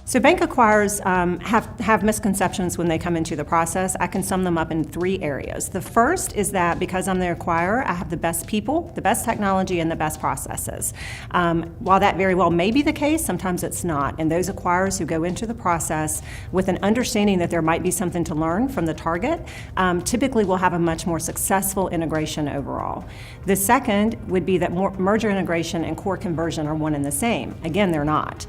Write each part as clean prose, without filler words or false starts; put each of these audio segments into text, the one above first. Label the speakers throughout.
Speaker 1: So bank acquirers have misconceptions when they come into the process. I can sum them up in 3 areas. The first is that because I'm the acquirer, I have the best people, the best technology, and the best processes. While that very well may be the case, sometimes it's not. And those acquirers who go into the process with an understanding that there might be something to learn from the target, typically will have a much more successful integration overall. The second would be that merger integration and core conversion are one and the same. Again, they're not.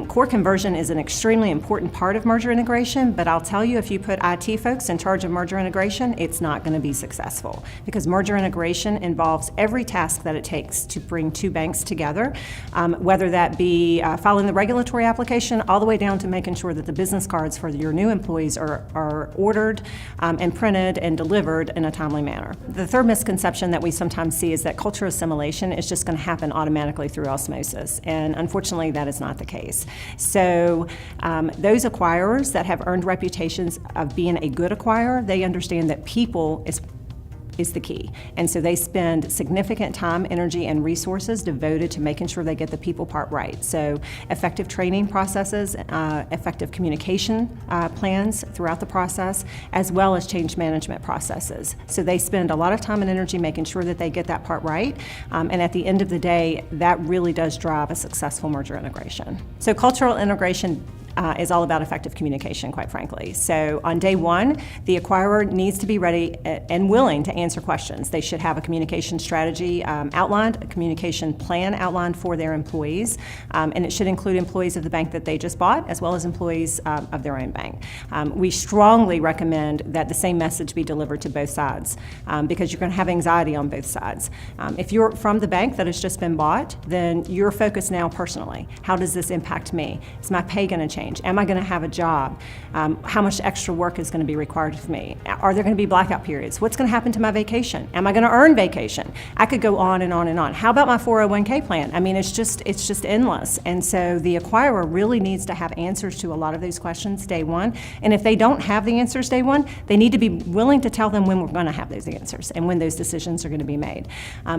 Speaker 1: Core conversion is an extremely important part of merger integration, but I'll tell you, if you put IT folks in charge of merger integration, it's not going to be successful, because merger integration involves every task that it takes to bring 2 banks together, whether that be filing the regulatory application all the way down to making sure that the business cards for your new employees are ordered and printed and delivered in a timely manner. The third misconception that we sometimes see is that culture assimilation is just going to happen automatically through osmosis, and unfortunately that is not the case. So those acquirers that have earned reputations of being a good acquirer, they understand that people is the key. And so they spend significant time, energy, and resources devoted to making sure they get the people part right. So effective training processes, effective communication plans throughout the process, as well as change management processes. So they spend a lot of time and energy making sure that they get that part right. And at the end of the day, that really does drive a successful merger integration. So cultural integration is all about effective communication, quite frankly. So on day 1, the acquirer needs to be ready and willing to answer questions. They should have a communication strategy outlined, a communication plan outlined for their employees, and it should include employees of the bank that they just bought, as well as employees of their own bank. We strongly recommend that the same message be delivered to both sides, because you're going to have anxiety on both sides. If you're from the bank that has just been bought, then you're focused now personally. How does this impact me? Is my pay going to change? Am I going to have a job? How much extra work is going to be required of me? Are there going to be blackout periods? What's going to happen to my vacation? Am I going to earn vacation? I could go on and on and on. How about my 401k plan? I mean, it's just endless. And so the acquirer really needs to have answers to a lot of those questions day 1. And if they don't have the answers day 1, they need to be willing to tell them when we're going to have those answers and when those decisions are going to be made.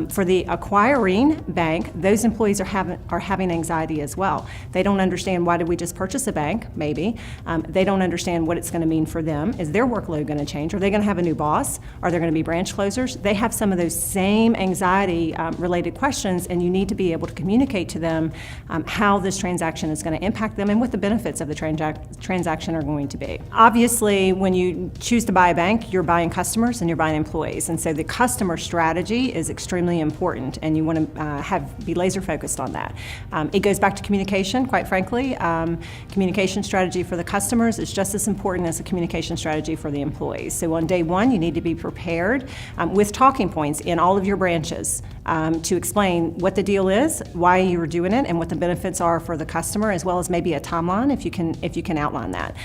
Speaker 1: For the acquiring bank, those employees are having anxiety as well. They don't understand, why did we just purchase a bank? Maybe. They don't understand what it's going to mean for them. Is their workload going to change? Are they going to have a new boss? Are there going to be branch closures? They have some of those same anxiety related questions, and you need to be able to communicate to them how this transaction is going to impact them and what the benefits of the transaction are going to be. Obviously, when you choose to buy a bank, you're buying customers and you're buying employees, and so the customer strategy is extremely important, and you want to be laser focused on that. It goes back to communication, quite frankly. Communication strategy for the customers is just as important as a communication strategy for the employees. So on day 1, you need to be prepared with talking points in all of your branches to explain what the deal is, why you're doing it, and what the benefits are for the customer, as well as maybe a timeline if you can outline that.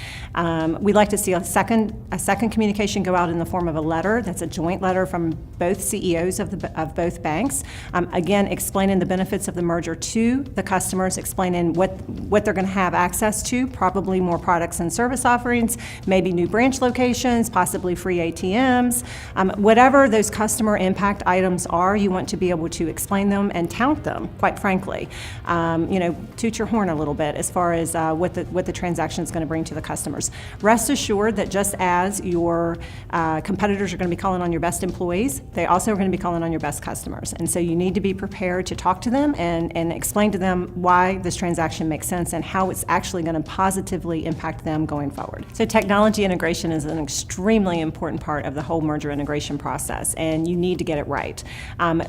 Speaker 1: We'd like to see a second communication go out in the form of a letter. That's a joint letter from both CEOs of both banks. Again, explaining the benefits of the merger to the customers, explaining what they're going to have access to, probably more products and service offerings, maybe new branch locations, possibly free ATMs. Whatever those customer impact items are, you want to be able to explain them and tout them, quite frankly. Toot your horn a little bit as far as what the transaction is going to bring to the customers. Rest assured that just as your competitors are going to be calling on your best employees, they also are going to be calling on your best customers. And so you need to be prepared to talk to them and explain to them why this transaction makes sense and how it's actually going to positively impact them going forward. So technology integration is an extremely important part of the whole merger integration process, and you need to get it right.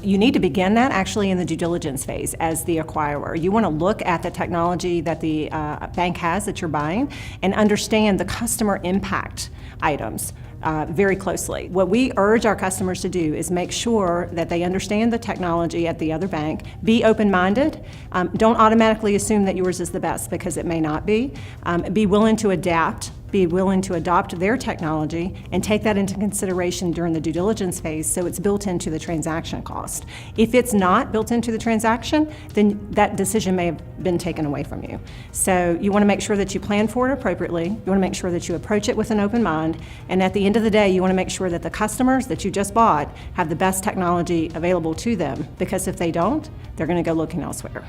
Speaker 1: You need to begin that actually in the due diligence phase as the acquirer. You want to look at the technology that the bank has that you're buying and understand the customer impact items very closely. What we urge our customers to do is make sure that they understand the technology at the other bank, be open-minded, don't automatically assume that yours is the best, because it may not be. Be willing to adapt, be willing to adopt their technology, and take that into consideration during the due diligence phase so it's built into the transaction cost. If it's not built into the transaction, then that decision may have been taken away from you. So you want to make sure that you plan for it appropriately, you want to make sure that you approach it with an open mind, and at the end of the day, you want to make sure that the customers that you just bought have the best technology available to them, because if they don't, they're going to go looking elsewhere.